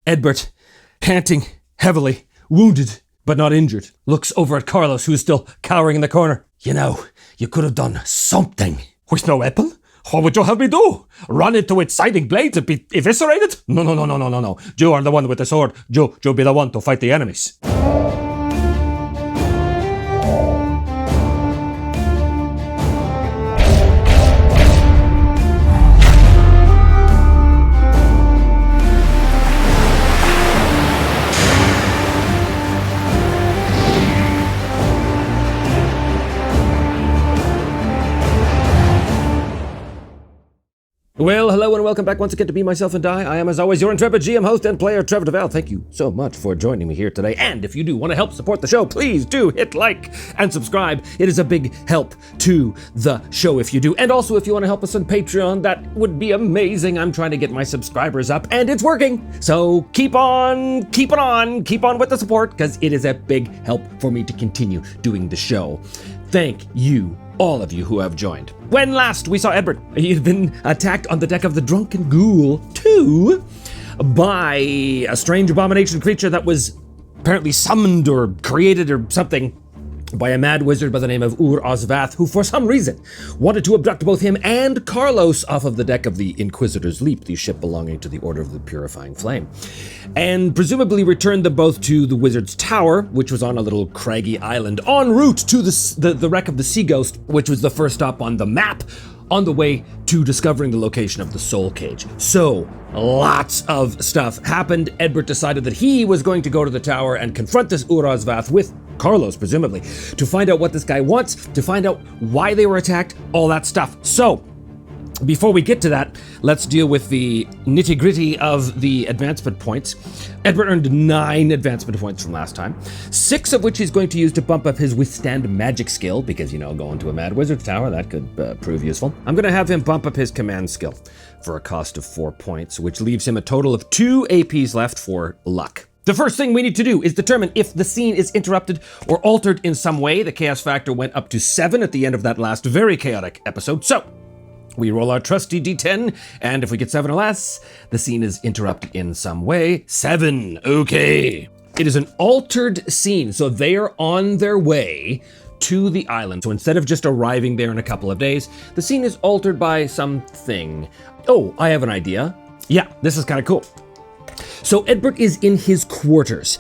Edbert, panting heavily, wounded but not injured, looks over at Carlos, who is still cowering in the corner. You know, you could have done something. With no weapon? What would you have me do? Run into its siding blades and be eviscerated? No. You are the one with the sword. You be the one to fight the enemies. Well, hello and welcome back once again to Be Myself and Die. I am, as always, your intrepid GM, host, and player, Trevor Devall. Thank you so much for joining me here today. And if you do want to help support the show, please do hit like and subscribe. It is a big help to the show if you do. And also, if you want to help us on Patreon, that would be amazing. I'm trying to get my subscribers up, and it's working. So keep on with the support, because it is a big help for me to continue doing the show. Thank you, all of you who have joined. When last we saw Edbert, he had been attacked on the deck of the Drunken Ghoul 2 by a strange abomination creature that was apparently summoned or created or something by a mad wizard by the name of Ur-Ozvath, who for some reason wanted to abduct both him and Carlos off of the deck of the Inquisitor's Leap, the ship belonging to the Order of the Purifying Flame, and presumably returned them both to the Wizard's Tower, which was on a little craggy island en route to the wreck of the Sea Ghost, which was the first stop on the map on the way to discovering the location of the Soul Cage. So, lots of stuff happened. Edbert decided that he was going to go to the tower and confront this Ur-Ozvath with Carlos, presumably, to find out what this guy wants, to find out why they were attacked, all that stuff. So, before we get to that, let's deal with the nitty-gritty of the advancement points. Edbert earned 9 advancement points from last time, 6 of which he's going to use to bump up his Withstand Magic skill, because, you know, going to a Mad Wizard's Tower, that could prove useful. I'm going to have him bump up his Command skill for a cost of 4 points, which leaves him a total of 2 APs left for luck. The first thing we need to do is determine if the scene is interrupted or altered in some way. The chaos factor went up to 7 at the end of that last very chaotic episode. So, we roll our trusty D10, and if we get 7 or less, the scene is interrupted in some way. 7, okay. It is an altered scene, so they are on their way to the island. So instead of just arriving there in a couple of days, the scene is altered by something. Oh, I have an idea. Yeah, this is kind of cool. So Edbert is in his quarters.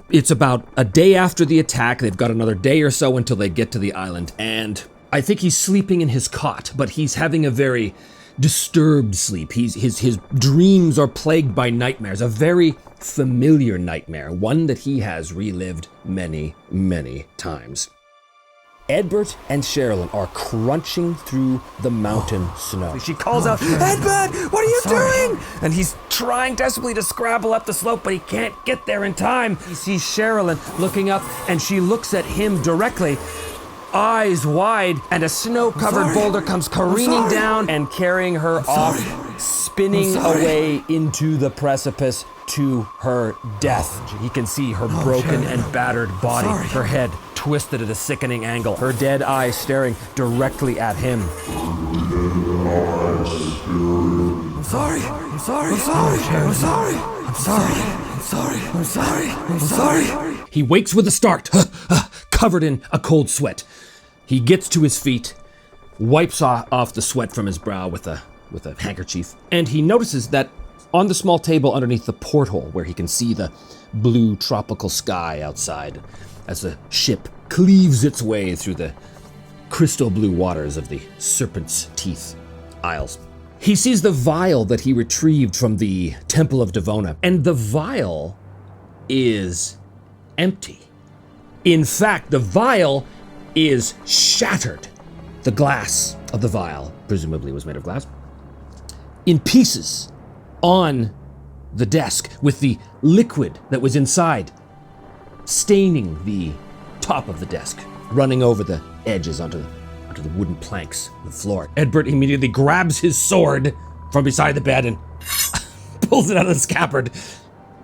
It's about a day after the attack. They've got another day or so until they get to the island, and I think he's sleeping in his cot, but he's having a very disturbed sleep. His dreams are plagued by nightmares, a very familiar nightmare, one that he has relived many, many times. Edbert and Sherilyn are crunching through the mountain snow. She calls out, "Edbert, what are you doing?" And he's trying desperately to scrabble up the slope, but he can't get there in time. He sees Sherilyn looking up, and she looks at him directly, eyes wide, and a snow-covered boulder comes careening down and carrying her off, spinning away into the precipice to her death. He can see her broken and battered body, her head twisted at a sickening angle, her dead eyes staring directly at him. I'm sorry. He wakes with a start, covered in a cold sweat. He gets to his feet, wipes off the sweat from his brow with a handkerchief, and he notices that on the small table underneath the porthole, where he can see the blue tropical sky outside as the ship cleaves its way through the crystal blue waters of the Serpent's Teeth Isles, he sees the vial that he retrieved from the Temple of Devona, and the vial is empty. In fact, the vial is shattered. The glass of the vial, presumably was made of glass, in pieces on the desk, with the liquid that was inside staining the top of the desk, running over the edges onto the wooden planks of the floor. Edbert immediately grabs his sword from beside the bed and pulls it out of the scabbard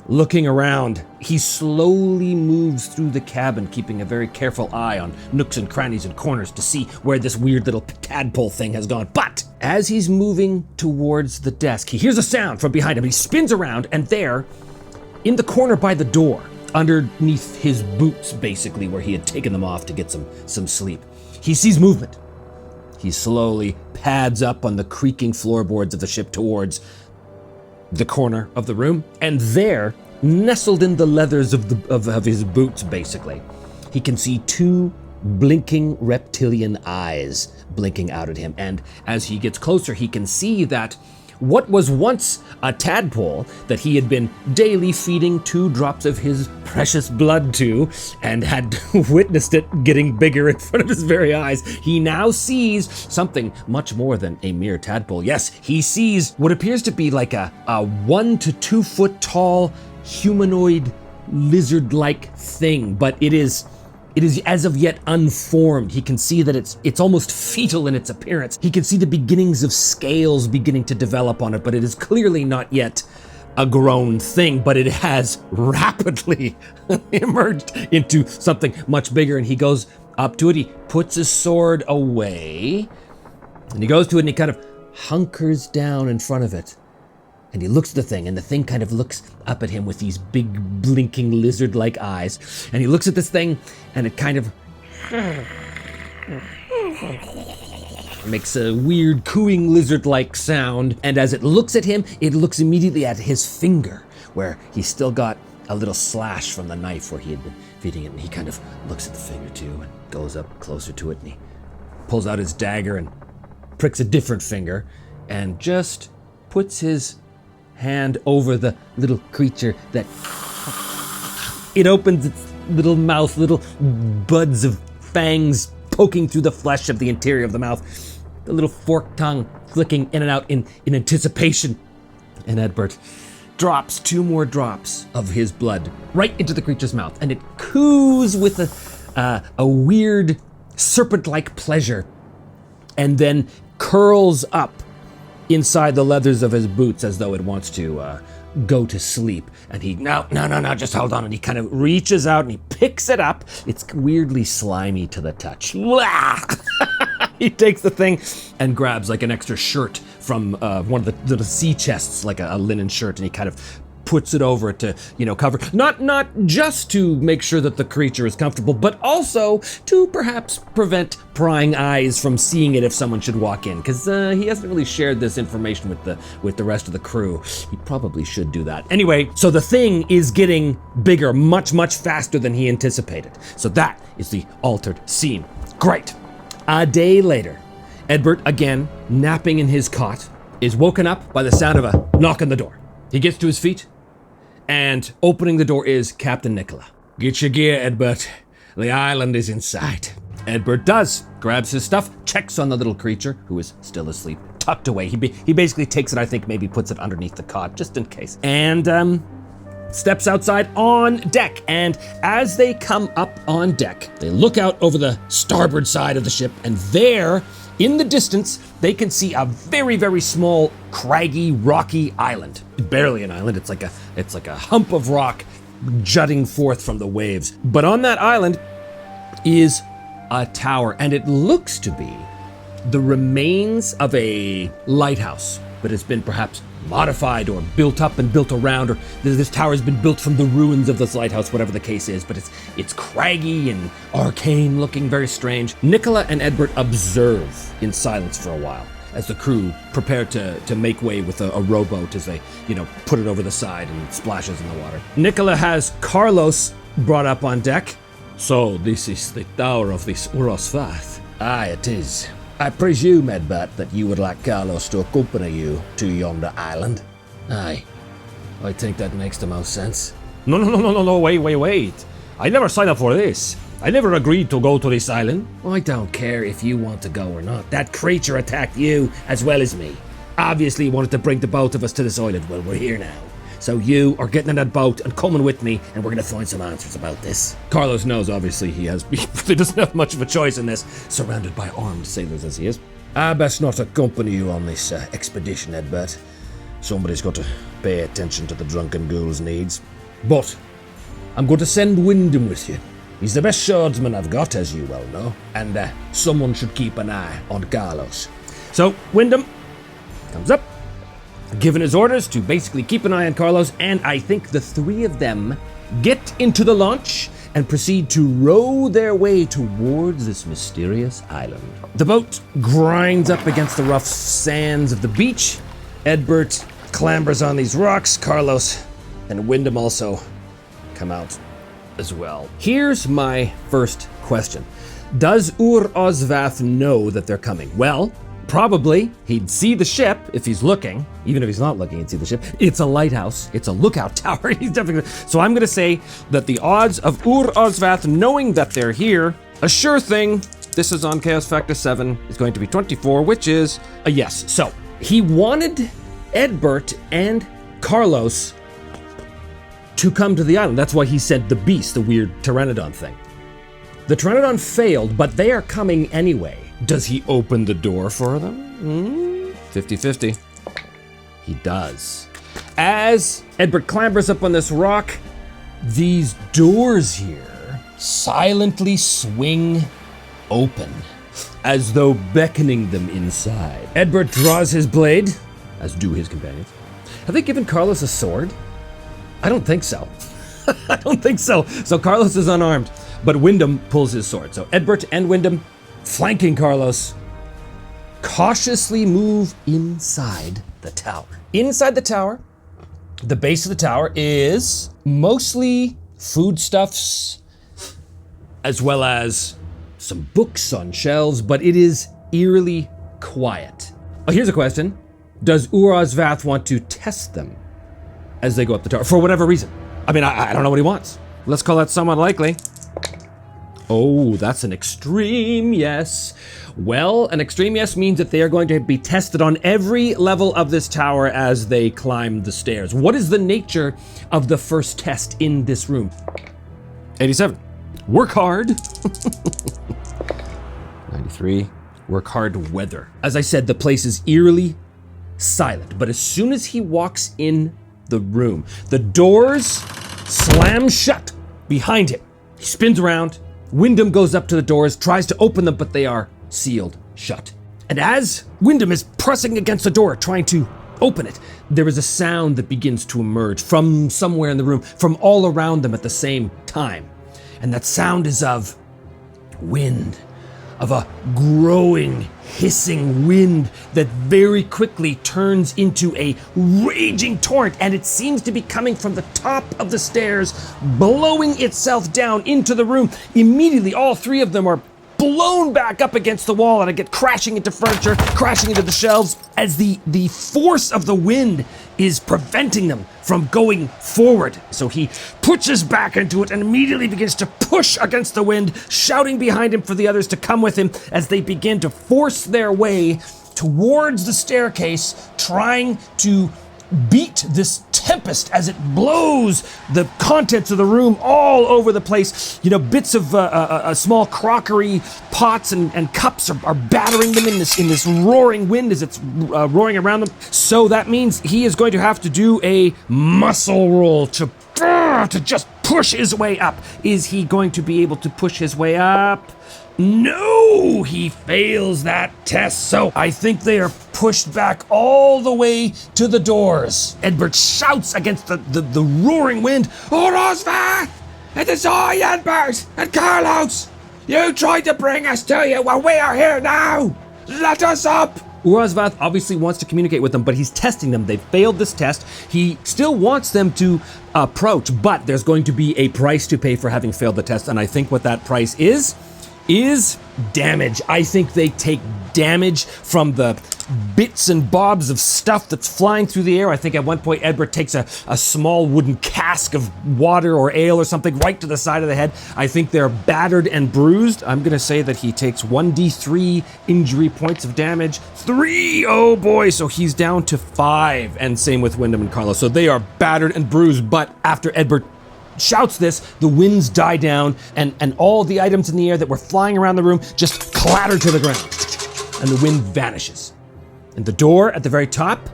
Looking around, he slowly moves through the cabin, keeping a very careful eye on nooks and crannies and corners to see where this weird little tadpole thing has gone. But as he's moving towards the desk, he hears a sound from behind him. He spins around, and there, in the corner by the door, underneath his boots, basically, where he had taken them off to get some sleep, he sees movement. He slowly pads up on the creaking floorboards of the ship towards the corner of the room, and there, nestled in the leathers of his boots, basically, he can see two blinking reptilian eyes blinking out at him. And as he gets closer, he can see that what was once a tadpole that he had been daily feeding 2 drops of his precious blood to, and had witnessed it getting bigger in front of his very eyes, he now sees something much more than a mere tadpole. Yes, he sees what appears to be like a 1 to 2 foot tall humanoid lizard-like thing, but it is as of yet unformed. He can see that it's almost fetal in its appearance. He can see the beginnings of scales beginning to develop on it, but it is clearly not yet a grown thing, but it has rapidly emerged into something much bigger, and he goes up to it. He puts his sword away, and he goes to it, and he kind of hunkers down in front of it. And he looks at the thing, and the thing kind of looks up at him with these big, blinking, lizard-like eyes. And he looks at this thing, and it kind of makes a weird, cooing, lizard-like sound. And as it looks at him, it looks immediately at his finger, where he's still got a little slash from the knife where he had been feeding it. And he kind of looks at the finger, too, and goes up closer to it, and he pulls out his dagger and pricks a different finger, and just puts his hand over the little creature that it opens its little mouth, little buds of fangs poking through the flesh of the interior of the mouth, the little forked tongue flicking in and out in anticipation. And Edbert drops 2 more drops of his blood right into the creature's mouth, and it coos with a weird serpent-like pleasure, and then curls up inside the leathers of his boots as though it wants to go to sleep. And he, no, just hold on. And he kind of reaches out and he picks it up. It's weirdly slimy to the touch. He takes the thing and grabs like an extra shirt from one of the sea chests, like a linen shirt, and he kind of puts it over it to, cover, not just to make sure that the creature is comfortable, but also to perhaps prevent prying eyes from seeing it if someone should walk in, because he hasn't really shared this information with the rest of the crew. He probably should do that. Anyway, so the thing is getting bigger much faster than he anticipated. So that is the altered scene. Great. A day later, Edbert, again napping in his cot, is woken up by the sound of a knock on the door. He gets to his feet, and opening the door is Captain Nicola. Get your gear, Edbert. The island is in sight. Edbert does. Grabs his stuff, checks on the little creature, who is still asleep, tucked away. He basically takes it, I think maybe puts it underneath the cot, just in case. And steps outside on deck. And as they come up on deck, they look out over the starboard side of the ship, and there, in the distance, they can see a very small, craggy, rocky island. Barely an island, it's like a hump of rock jutting forth from the waves. But on that island is a tower, and it looks to be the remains of a lighthouse, but it's been perhaps modified or built up and built around, or this tower has been built from the ruins of this lighthouse, whatever the case is, but it's craggy and arcane looking, very strange. Nicola and Edbert observe in silence for a while as the crew prepare to make way with a rowboat as they, put it over the side and it splashes in the water. Nicola has Carlos brought up on deck. So this is the tower of this Urosvath? Aye, it is. I presume, Edbert, that you would like Carlos to accompany you to yonder island? Aye. I think that makes the most sense. No, wait. I never signed up for this. I never agreed to go to this island. I don't care if you want to go or not. That creature attacked you as well as me. Obviously wanted to bring the both of us to this island. Well, we're here now. So you are getting in that boat and coming with me, and we're going to find some answers about this. Carlos knows, obviously, he doesn't have much of a choice in this, surrounded by armed sailors as he is. I best not accompany you on this expedition, Edbert. Somebody's got to pay attention to the drunken ghoul's needs. But I'm going to send Wyndham with you. He's the best swordsman I've got, as you well know, and someone should keep an eye on Carlos. So Wyndham comes up, given his orders to basically keep an eye on Carlos, and I think the three of them get into the launch and proceed to row their way towards this mysterious island. The boat grinds up against the rough sands of the beach. Edbert clambers on these rocks. Carlos and Wyndham also come out as well. Here's my first question. Does Ur-Ozvath know that they're coming? Well, probably. He'd see the ship if he's looking. Even if he's not looking, he'd see the ship. It's a lighthouse. It's a lookout tower. He's definitely. So I'm going to say that the odds of Ur-Ozvath knowing that they're here, a sure thing, this is on Chaos Factor 7, is going to be 24, which is a yes. So he wanted Edbert and Carlos to come to the island. That's why he sent the beast, the weird Pteranodon thing. The Pteranodon failed, but they are coming anyway. Does he open the door for them? 50-50. He does. As Edbert clambers up on this rock, these doors here silently swing open, as though beckoning them inside. Edbert draws his blade, as do his companions. Have they given Carlos a sword? I don't think so. I don't think so. So Carlos is unarmed, but Wyndham pulls his sword. So Edbert and Wyndham, flanking Carlos, cautiously move inside the tower. Inside the tower, the base of the tower is mostly foodstuffs, as well as some books on shelves, but it is eerily quiet. Oh, here's a question. Does Ur-Ozvath want to test them as they go up the tower, for whatever reason? I mean, I don't know what he wants. Let's call that somewhat likely. Oh, that's an extreme yes. Well, an extreme yes means that they are going to be tested on every level of this tower as they climb the stairs. What is the nature of the first test in this room? 87. Work hard. 93. Work hard weather. As I said, the place is eerily silent, but as soon as he walks in the room, the doors slam shut behind him. He spins around. Wyndham goes up to the doors, tries to open them, but they are sealed shut. And as Wyndham is pressing against the door, trying to open it, there is a sound that begins to emerge from somewhere in the room, from all around them at the same time. And that sound is of wind, of a growing, hissing wind that very quickly turns into a raging torrent, and it seems to be coming from the top of the stairs, blowing itself down into the room. Immediately, all three of them are blown back up against the wall, and I get crashing into furniture, crashing into the shelves, as the force of the wind is preventing them from going forward. So he pushes back into it and immediately begins to push against the wind, shouting behind him for the others to come with him as they begin to force their way towards the staircase, trying to beat this tempest as it blows the contents of the room all over the place. You know, bits of small crockery pots and cups are battering them in this roaring wind as it's roaring around them. So that means he is going to have to do a muscle roll to just push his way up. Is he going to be able to push his way up? No, he fails that test, so I think they are pushed back all the way to the doors. Edbert shouts against the roaring wind, Ur-Ozvath! It is I, Edbert, and Carlos! You tried to bring us to you, well, we are here now! Let us up! Ur-Ozvath obviously wants to communicate with them, but he's testing them. They failed this test. He still wants them to approach, but there's going to be a price to pay for having failed the test, and I think what that price is damage. I think they take damage from the bits and bobs of stuff that's flying through the air. I think at one point Edbert takes a small wooden cask of water or ale or something right to the side of the head. I think they're battered and bruised. I'm gonna say that he takes 1d3 injury points of damage. 3, oh boy, so he's down to 5, and same with Wyndham and Carlos. So they are battered and bruised, but after Edbert shouts this, the winds die down, and all the items in the air that were flying around the room just clatter to the ground, and the wind vanishes. And the door at the very top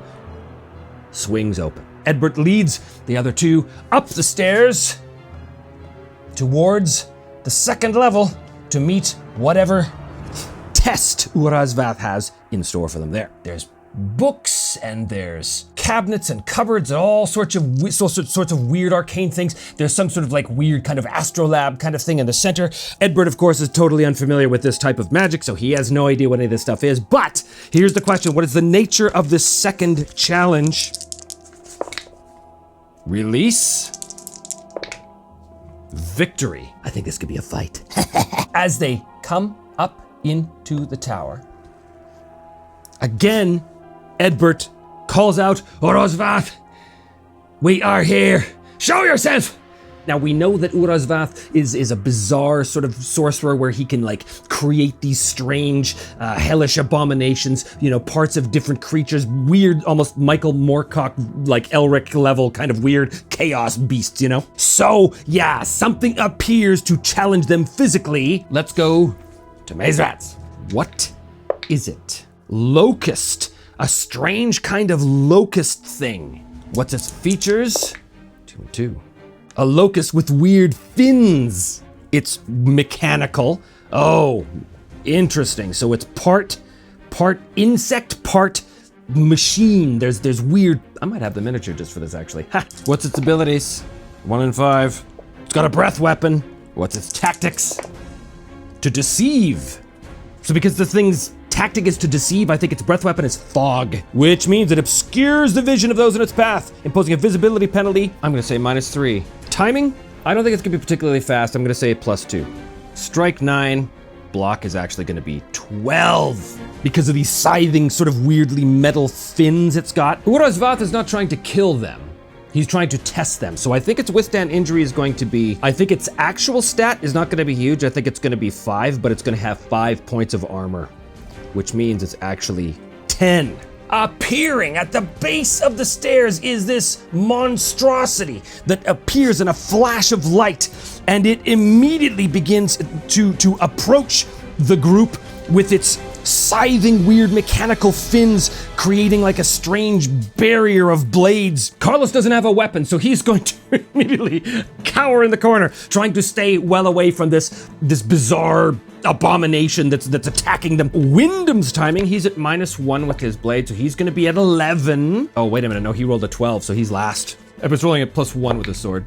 swings open. Edbert leads the other two up the stairs towards the second level to meet whatever test Urazvath has in store for them there. There's books and there's cabinets and cupboards and all sorts of weird arcane things. There's some sort of like weird kind of astrolab kind of thing in the center. Edbert, of course, is totally unfamiliar with this type of magic, so he has no idea what any of this stuff is. But here's the question: what is the nature of this second challenge? Release. Victory. I think this could be a fight. As they come up into the tower, again, Edbert calls out, Urazvath, we are here. Show yourself. Now we know that Urazvath is a bizarre sort of sorcerer where he can like create these strange, hellish abominations, parts of different creatures, weird, almost Michael Moorcock, like Elric level kind of weird chaos beasts, So yeah, something appears to challenge them physically. Let's go to Maze Rats. What is it? Locust, a strange kind of locust thing. What's its features? 2 and 2. A locust with weird fins. It's mechanical. Oh, interesting. So it's part insect, part machine. There's weird, I might have the miniature just for this actually. Ha! What's its abilities? 1 and 5. It's got a breath weapon. What's its tactics? To deceive. So because the thing's tactic is to deceive, I think its breath weapon is fog, which means it obscures the vision of those in its path, imposing a visibility penalty. I'm gonna say -3. Timing? I don't think it's gonna be particularly fast. I'm gonna say +2. Strike 9. Block is actually gonna be 12 because of these scything, sort of weirdly metal fins it's got. Urazvath is not trying to kill them. He's trying to test them. So I think its withstand injury is going to be, I think its actual stat is not gonna be huge. I think it's gonna be 5, but it's gonna have 5 points of armor, which means it's actually 10. Appearing at the base of the stairs is this monstrosity that appears in a flash of light, and it immediately begins to approach the group with its scything weird mechanical fins, creating like a strange barrier of blades. Carlos doesn't have a weapon, so he's going to immediately cower in the corner, trying to stay well away from this bizarre abomination that's attacking them. Wyndham's timing, he's at -1 with his blade, so he's gonna be at 11. Oh, wait a minute, no, he rolled a 12, so he's last. Edward's rolling at +1 with his sword.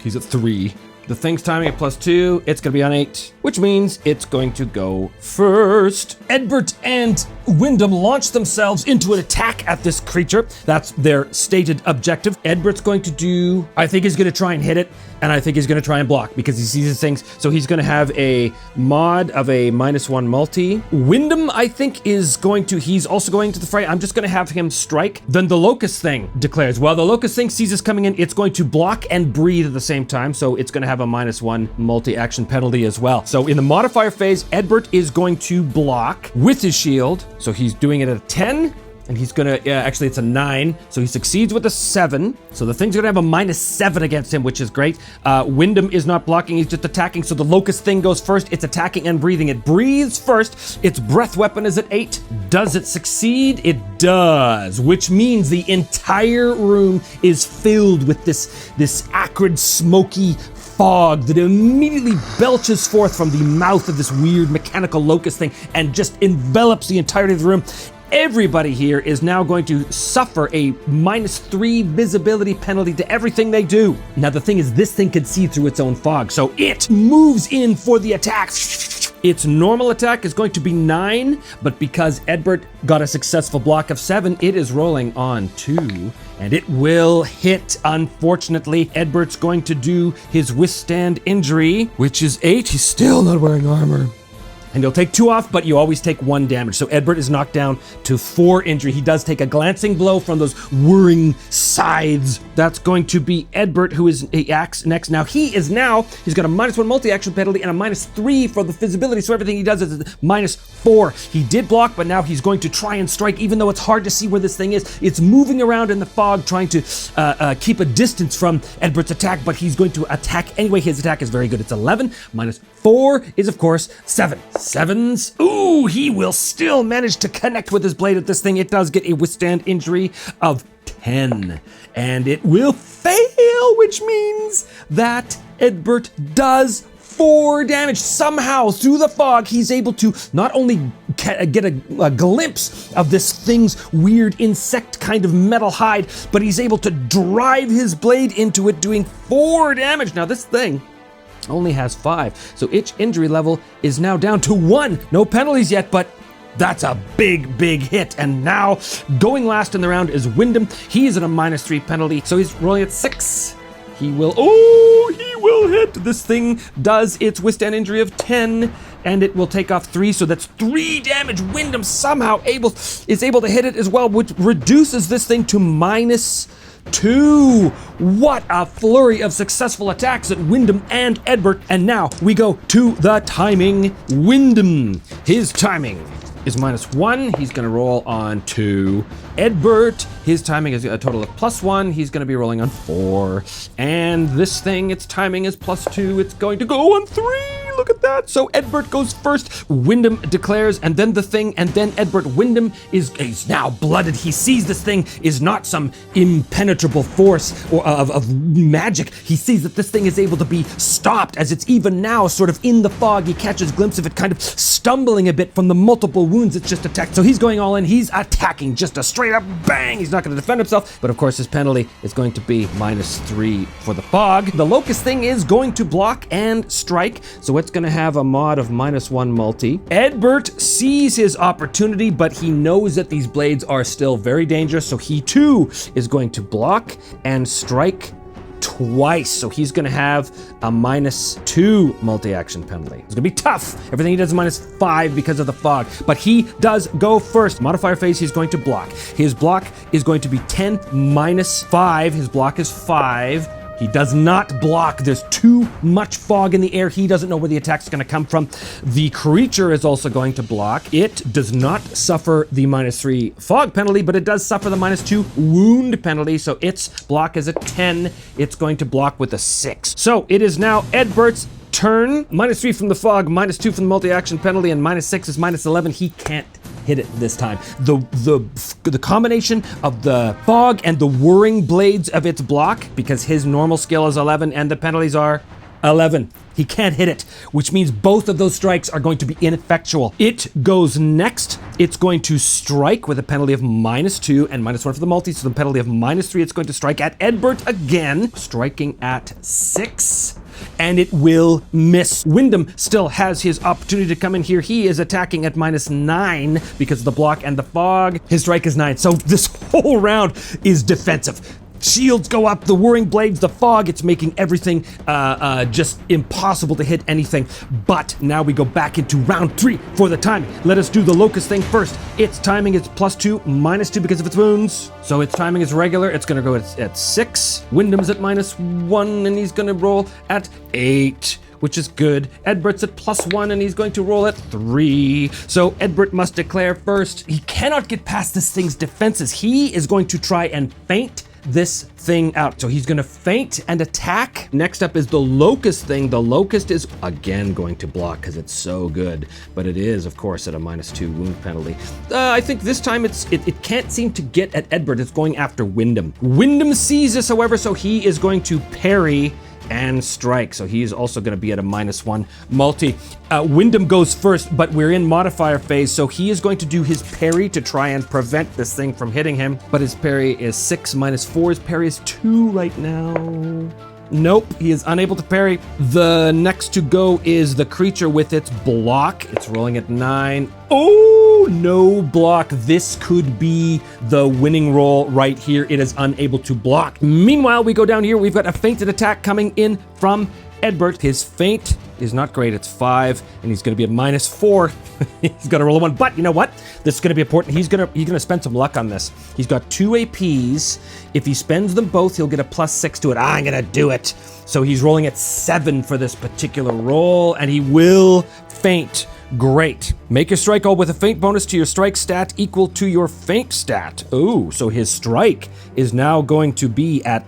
He's at 3. The thing's timing at +2, it's gonna be on 8, which means it's going to go first. Edbert and Wyndham launch themselves into an attack at this creature. That's their stated objective. Edbert's going to do, I think he's gonna try and hit it, and I think he's gonna try and block because he sees these things. So he's gonna have a mod of a -1 multi. Wyndham, I think, he's also going to the fray. I'm just gonna have him strike. Then the locust thing declares, well, the locust thing sees us coming in, it's going to block and breathe at the same time, so it's gonna have a -1 multi-action penalty as well. So in the modifier phase, Edbert is going to block with his shield. So he's doing it at a 10, and he's gonna, actually it's a 9, so he succeeds with a 7. So the thing's gonna have a -7 against him, which is great. Wyndham is not blocking, he's just attacking, so the locust thing goes first. It's attacking and breathing. It breathes first. Its breath weapon is at 8. Does it succeed? It does, which means the entire room is filled with this acrid, smoky fog that immediately belches forth from the mouth of this weird mechanical locust thing and just envelops the entirety of the room. Everybody here is now going to suffer a -3 visibility penalty to everything they do. Now the thing is, this thing can see through its own fog, so it moves in for the attack. Its normal attack is going to be 9, but because Edbert got a successful block of 7, it is rolling on 2, and it will hit. Unfortunately, Edbert's going to do his withstand injury, which is 8. He's still not wearing armor. And you'll take 2 off, but you always take 1 damage. So Edbert is knocked down to 4 injury. He does take a glancing blow from those whirring scythes. That's going to be Edbert, who is acts next. Now he's got a -1 multi-action penalty and a -3 for the visibility. So everything he does is -4. He did block, but now he's going to try and strike, even though it's hard to see where this thing is. It's moving around in the fog, trying to keep a distance from Edbert's attack, but he's going to attack anyway. His attack is very good. It's 11, 4 is, of course, 7. 7s. Ooh, he will still manage to connect with his blade at this thing. It does get a withstand injury of 10. And it will fail, which means that Edbert does 4 damage. Somehow, through the fog, he's able to not only get a glimpse of this thing's weird insect kind of metal hide, but he's able to drive his blade into it, doing 4 damage. Now, this thing only has 5, so its injury level is now down to 1. No penalties yet, but that's a big, big hit. And now, going last in the round is Wyndham. He's at a -3 penalty, so he's rolling at 6. He will hit. This thing does its withstand injury of 10, and it will take off 3, so that's 3 damage. Wyndham somehow is able to hit it as well, which reduces this thing to -2. What a flurry of successful attacks at Wyndham and Edbert. And now we go to the timing. Wyndham, his timing is -1. He's going to roll on 2. Edbert, his timing is a total of +1. He's going to be rolling on 4. And this thing, its timing is +2. It's going to go on 3. Look at that. So Edbert goes first. Wyndham declares, and then the thing, and then Edbert. Wyndham is now blooded. He sees this thing is not some impenetrable force or of magic. He sees that this thing is able to be stopped, as it's even now sort of in the fog. He catches a glimpse of it kind of stumbling a bit from the multiple wounds it's just attacked. So he's going all in. He's attacking, just a straight up bang. He's not going to defend himself, but of course his penalty is going to be -3 for the fog. The locust thing is going to block and strike, so it's going to have a mod of -1 multi. Edbert sees his opportunity, but he knows that these blades are still very dangerous, so he too is going to block and strike twice. So he's going to have a -2 multi-action penalty. It's going to be tough. Everything he does is -5 because of the fog, but he does go first. Modifier phase, he's going to block. His block is going to be 10 -5. His block is 5. He does not block. There's too much fog in the air. He doesn't know where the attack's going to come from. The creature is also going to block. It does not suffer the -3 fog penalty, but it does suffer the -2 wound penalty. So its block is a 10. It's going to block with a 6. So it is now Edbert's turn. -3 from the fog, -2 from the multi-action penalty, and -6 is -11. He can't hit it this time. The combination of the fog and the whirring blades of its block, because his normal skill is 11 and the penalties are 11. He can't hit it, which means both of those strikes are going to be ineffectual. It goes next. It's going to strike with a penalty of -2 and -1 for the multi, so the penalty of -3. It's going to strike at Edbert again, striking at 6. And it will miss. Wyndham still has his opportunity to come in here. He is attacking at -9 because of the block and the fog. His strike is 9. So this whole round is defensive. Shields go up, the whirring blades, the fog, it's making everything just impossible to hit anything. But now we go back into round 3 for the timing. Let us do the locust thing first. Its timing is +2, -2 because of its wounds. So its timing is regular. It's going to go at 6. Wyndham's at -1, and he's going to roll at 8. Which is good. Edbert's at +1, and he's going to roll at 3. So Edbert must declare first. He cannot get past this thing's defenses. He is going to try and feint this thing out. So he's going to feint and attack. Next up is the locust thing. The locust is again going to block because it's so good, but it is of course at a -2 wound penalty. I think this time it can't seem to get at Edbert. It's going after Wyndham. Wyndham sees this, however, so he is going to parry and strike. So he is also going to be at a -1 multi. Wyndham goes first, but we're in modifier phase, so he is going to do his parry to try and prevent this thing from hitting him. But his parry is 6 -4. His parry is 2 right now. Nope, he is unable to parry. The next to go is the creature with its block. It's rolling at 9. Oh, no block. This could be the winning roll right here. It is unable to block. Meanwhile, we go down here. We've got a feinted attack coming in from Edbert. His feint is not great. It's 5, and he's going to be at -4. He's going to roll a 1. But you know what? This is going to be important. He's going to spend some luck on this. He's got 2 APs. If he spends them both, he'll get a +6 to it. I'm going to do it. So he's rolling at 7 for this particular roll, and he will feint. Great. Make your strike roll with a feint bonus to your strike stat equal to your feint stat. Oh, so his strike is now going to be at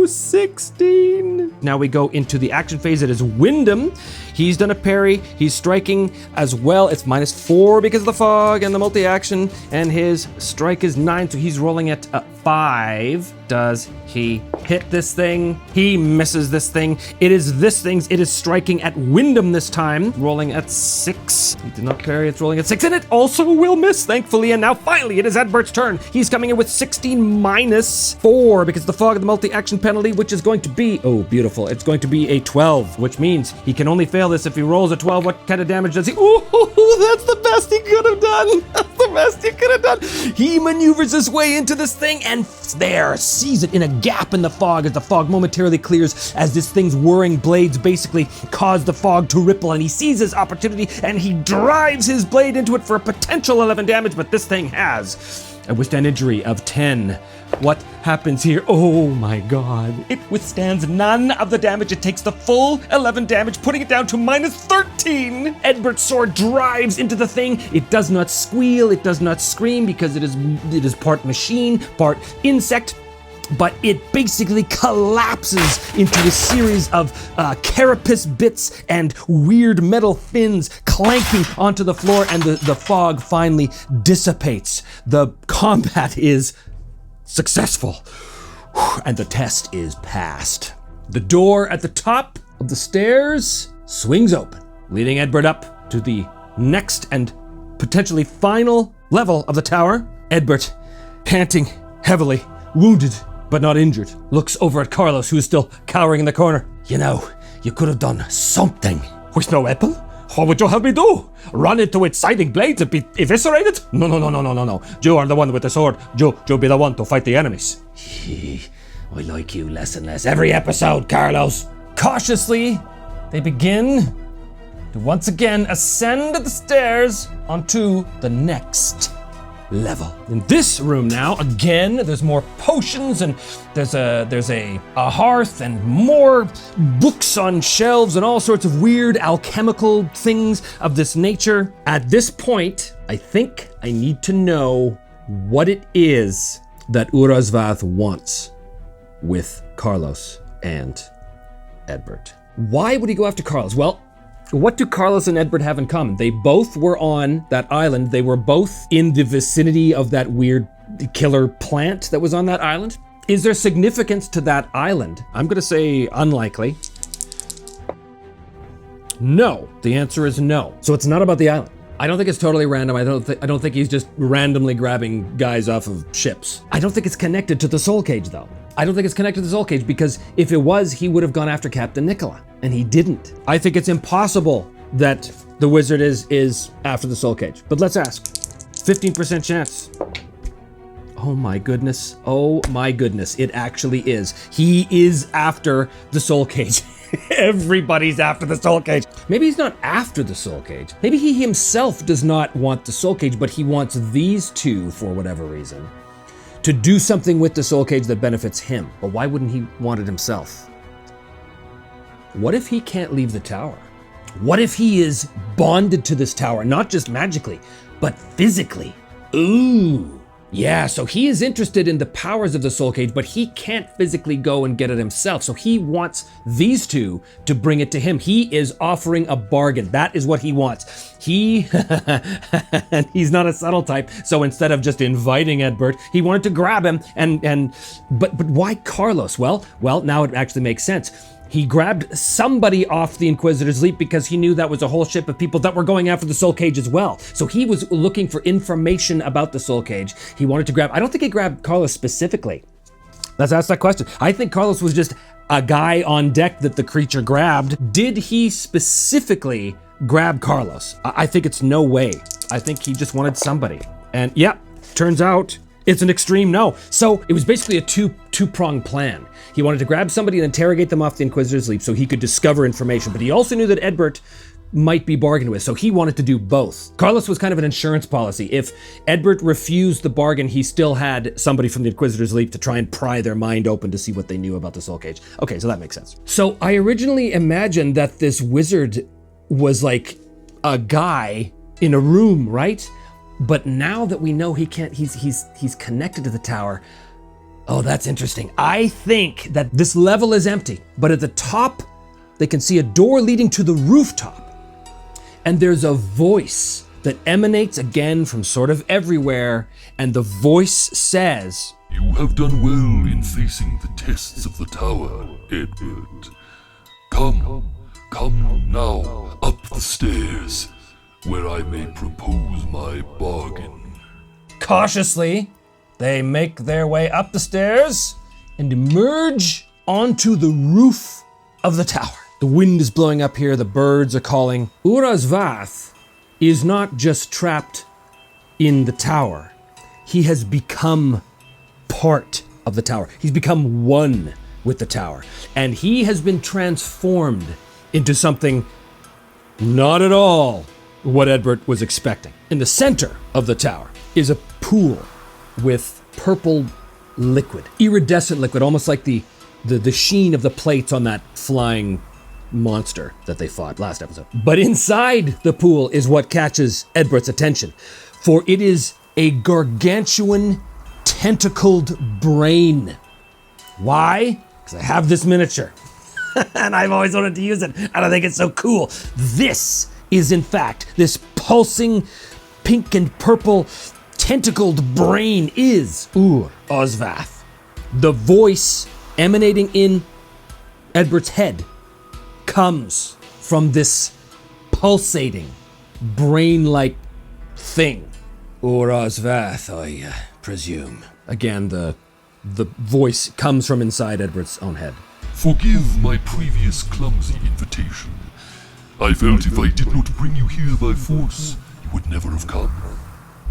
16. Now we go into the action phase. It is Wyndham. He's done a parry. He's striking as well. It's -4 because of the fog and the multi-action, and his strike is 9, so he's rolling at 5. Does he hit this thing? He misses this thing. It is striking at Wyndham this time, rolling at 6. He did not parry, it's rolling at 6, and it also will miss, thankfully. And now finally it is Edbert's turn. He's coming in with 16 -4 because of the fog of the multi-action penalty, which is going to be, oh beautiful, it's going to be a 12, which means he can only fail this if he rolls a 12. What kind of damage does he? Ooh, that's the best he could have done. That's the best he could have done. He maneuvers his way into this thing and there sees it in a gap in the fog as the fog momentarily clears, as this thing's whirring blades basically cause the fog to ripple, and he sees his opportunity and he drives his blade into it for a potential 11 damage, but this thing has a withstand injury of 10. What happens here? Oh my god. It withstands none of the damage. It takes the full 11 damage, putting it down to -13. Edbert's sword drives into the thing. It does not squeal, it does not scream because it is part machine, part insect, but it basically collapses into a series of carapace bits and weird metal fins clanking onto the floor, and the fog finally dissipates. The combat is successful, and the test is passed. The door at the top of the stairs swings open, leading Edbert up to the next and potentially final level of the tower. Edbert, panting heavily, wounded but not injured, looks over at Carlos, who is still cowering in the corner. You know, you could have done something. With no weapon? What would you have me do? Run into its siding blades and be eviscerated? No. You are the one with the sword. You be the one to fight the enemies. I like you less and less every episode, Carlos. Cautiously, they begin to once again ascend the stairs onto the next level. In this room now, again, there's more potions, and there's a hearth and more books on shelves and all sorts of weird alchemical things of this nature. At this point, I think I need to know what it is that Urazvath wants with Carlos and Edbert. Why would he go after Carlos? Well, what do Carlos and Edbert have in common? They both were on that island. They were both in the vicinity of that weird killer plant that was on that island. Is there significance to that island? I'm gonna say unlikely. No, the answer is no. So it's not about the island. I don't think it's totally random. I don't think he's just randomly grabbing guys off of ships. I don't think it's connected to the soul cage though. I don't think it's connected to the soul cage, because if it was, he would have gone after Captain Nicola, and he didn't. I think it's impossible that the wizard is after the soul cage, but let's ask. 15% chance. Oh my goodness, it actually is. He is after the soul cage. Everybody's after the soul cage. Maybe he's not after the soul cage. Maybe he himself does not want the soul cage, but he wants these two, for whatever reason, to do something with the soul cage that benefits him. But why wouldn't he want it himself? What if he can't leave the tower? What if he is bonded to this tower, not just magically, but physically? Ooh. Yeah, so he is interested in the powers of the soul cage, but he can't physically go and get it himself. So he wants these two to bring it to him. He is offering a bargain. That is what he wants. He's not a subtle type. So instead of just inviting Edbert, he wanted to grab him but why Carlos? Well, now it actually makes sense. He grabbed somebody off the Inquisitor's Leap because he knew that was a whole ship of people that were going after the soul cage as well. So he was looking for information about the soul cage. He wanted to grab, I don't think he grabbed Carlos specifically. Let's ask that question. I think Carlos was just a guy on deck that the creature grabbed. Did he specifically grab Carlos? I think it's no way. I think he just wanted somebody. And yeah, turns out it's an extreme no. So it was basically a two-pronged plan. He wanted to grab somebody and interrogate them off the Inquisitor's Leap so he could discover information, but he also knew that Edbert might be bargained with, so he wanted to do both. Carlos was kind of an insurance policy. If Edbert refused the bargain, he still had somebody from the Inquisitor's Leap to try and pry their mind open to see what they knew about the soul cage. Okay, so that makes sense. So I originally imagined that this wizard was like a guy in a room, right? But now that we know he can't, he's connected to the tower. Oh, that's interesting. I think that this level is empty, but at the top they can see a door leading to the rooftop. And there's a voice that emanates again from sort of everywhere, and the voice says, "You have done well in facing the tests of the tower, Edward. Come now up the stairs, where I may propose my bargain." Cautiously, they make their way up the stairs and emerge onto the roof of the tower. The wind is blowing up here, the birds are calling. Urazvath is not just trapped in the tower. He has become part of the tower. He's become one with the tower. And he has been transformed into something not at all what Edbert was expecting. In the center of the tower is a pool with purple liquid, iridescent liquid, almost like the sheen of the plates on that flying monster that they fought last episode. But inside the pool is what catches Edbert's attention, for it is a gargantuan tentacled brain. Why? Because I have this miniature and I've always wanted to use it, and I think it's so cool. This is in fact, this pulsing pink and purple tentacled brain is Ozvath. The voice emanating in Edbert's head comes from this pulsating, brain-like thing. Ozvath, I presume. Again, the voice comes from inside Edbert's own head. "Forgive my previous clumsy invitation. I felt if I did not bring you here by force, you would never have come.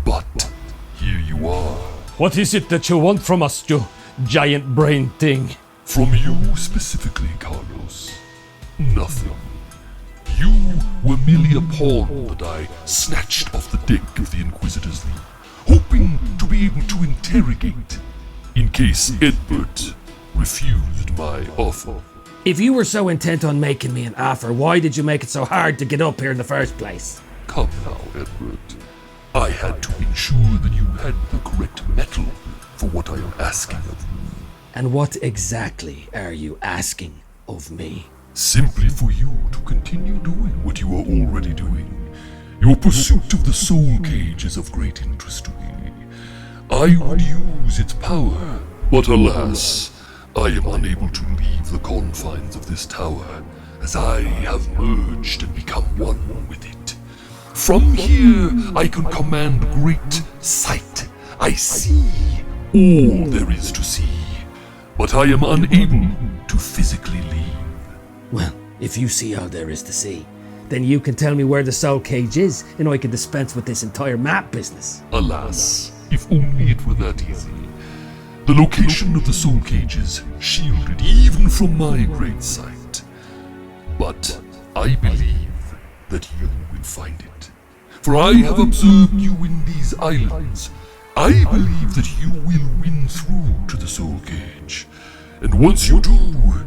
But here you are." What is it that you want from us, you giant brain thing? "From you specifically, Carlos. Nothing. You were merely a pawn that I snatched off the deck of the Inquisitor's Leap, hoping to be able to interrogate in case Edbert refused my offer." If you were so intent on making me an offer, why did you make it so hard to get up here in the first place? "Come now, Edward. I had to ensure that you had the correct metal for what I am asking of you." And what exactly are you asking of me? "Simply for you to continue doing what you are already doing. Your pursuit of the soul cage is of great interest to me. I would use its power, but alas, I am unable to leave the confines of this tower, as I have merged and become one with it. From here, I can command great sight. I see all there is to see, but I am unable to physically leave." Well, if you see all there is to see, then you can tell me where the soul cage is, and I can dispense with this entire map business. Alas, if only it were that easy. The location of the soul cage is shielded even from my great sight. But I believe that you will find it. For I have observed you in these islands. I believe that you will win through to the soul cage. And once you do,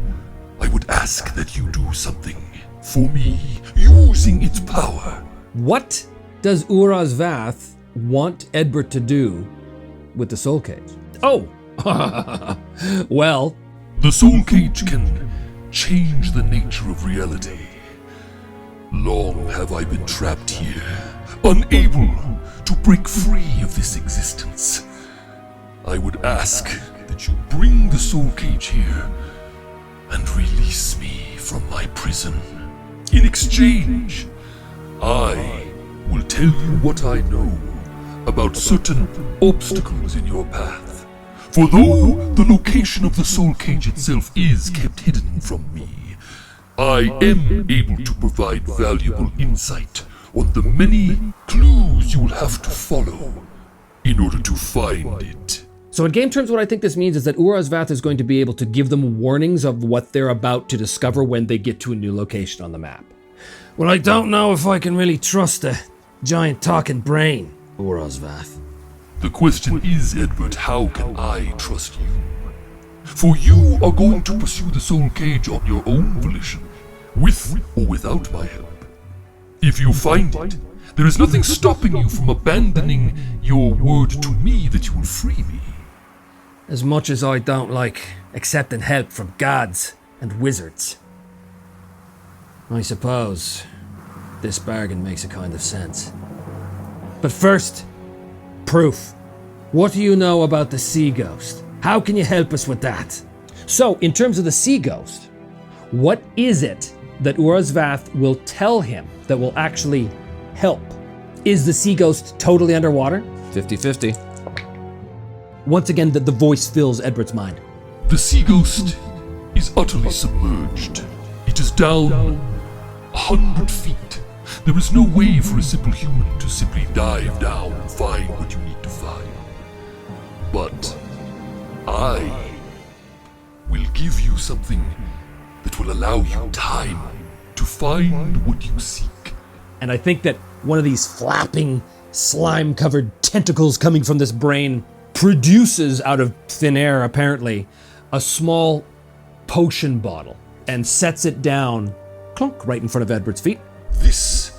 I would ask that you do something for me, using its power. What does Urazvath want Edbert to do with the soul cage? Oh, well, the soul cage can change the nature of reality. Long have I been trapped here, unable to break free of this existence. I would ask that you bring the soul cage here and release me from my prison. In exchange, I will tell you what I know about certain obstacles in your path. For though the location of the soul cage itself is kept hidden from me, I am able to provide valuable insight on the many clues you will have to follow in order to find it. So in game terms, what I think this means is that Urazvath is going to be able to give them warnings of what they're about to discover when they get to a new location on the map. Well, I don't know if I can really trust a giant talking brain, Urazvath. The question is, Edward, how can I trust you? For you are going to pursue the soul cage on your own volition, with or without my help. If you find it, there is nothing stopping you from abandoning your word to me that you will free me. As much as I don't like accepting help from gods and wizards, I suppose this bargain makes a kind of sense. But first, proof. What do you know about the sea ghost? How can you help us with that? So, in terms of the sea ghost, what is it that Urazvath will tell him that will actually help? Is the sea ghost totally underwater? 50-50. Once again, the voice fills Edward's mind. The sea ghost is utterly submerged. It is down 100 feet. There is no way for a simple human to simply dive down and find what you need to find. But I will give you something that will allow you time to find what you seek. And I think that one of these flapping, slime-covered tentacles coming from this brain produces out of thin air, apparently, a small potion bottle and sets it down, clunk, right in front of Edward's feet. This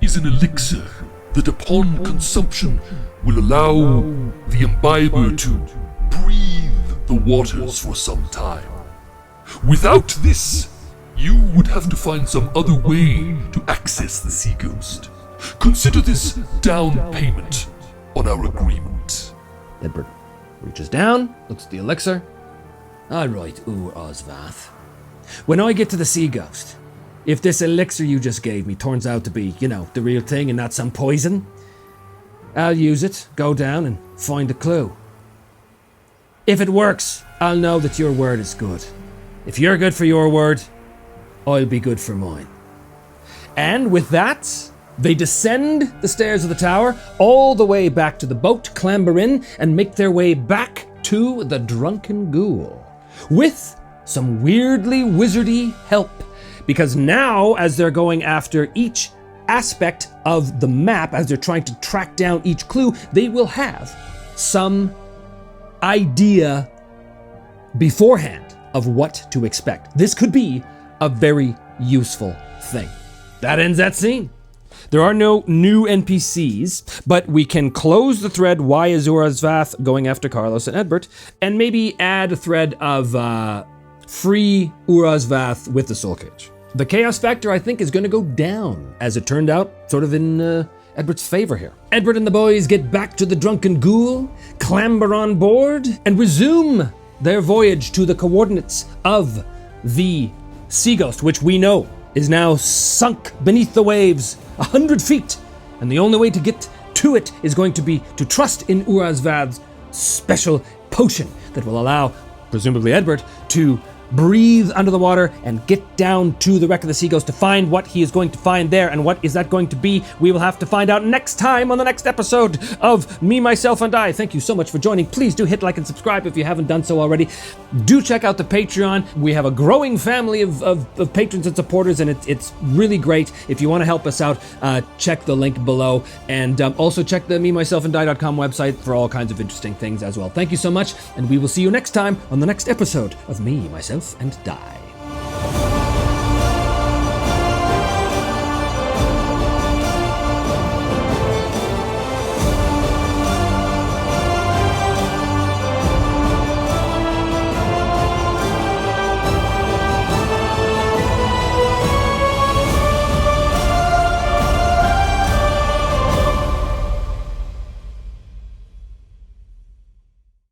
is an elixir that upon consumption will allow the imbiber to breathe the waters for some time. Without this, you would have to find some other way to access the sea ghost. Consider this down payment on our agreement. Edward reaches down, looks at the elixir. All right, Urazvath. When I get to the sea ghost, if this elixir you just gave me turns out to be, the real thing and not some poison, I'll use it, go down and find a clue. If it works, I'll know that your word is good. If you're good for your word, I'll be good for mine. And with that, they descend the stairs of the tower all the way back to the boat, clamber in, and make their way back to the drunken ghoul. With some weirdly wizardy help. Because now, as they're going after each aspect of the map, as they're trying to track down each clue, they will have some idea beforehand of what to expect. This could be a very useful thing. That ends that scene. There are no new NPCs, but we can close the thread, why is Urazvath going after Carlos and Edbert, and maybe add a thread of free Urazvath with the soul cage. The chaos factor, I think, is going to go down, as it turned out, sort of in Edbert's favor here. Edbert and the boys get back to the drunken ghoul, clamber on board, and resume their voyage to the coordinates of the sea ghost, which we know is now sunk beneath the waves 100 feet. And the only way to get to it is going to be to trust in Urazvath's special potion that will allow, presumably Edbert, to breathe under the water and get down to the wreck of the sea ghost to find what he is going to find there. And what is that going to be? We will have to find out next time on the next episode of Me, Myself, and I. Thank you so much for joining. Please do hit like and subscribe if you haven't done so already. Do check out the Patreon. We have a growing family of patrons and supporters, and it's really great. If you want to help us out, check the link below. And also check the memyselfandie.com website for all kinds of interesting things as well. Thank you so much, and we will see you next time on the next episode of Me, Myself, and Die.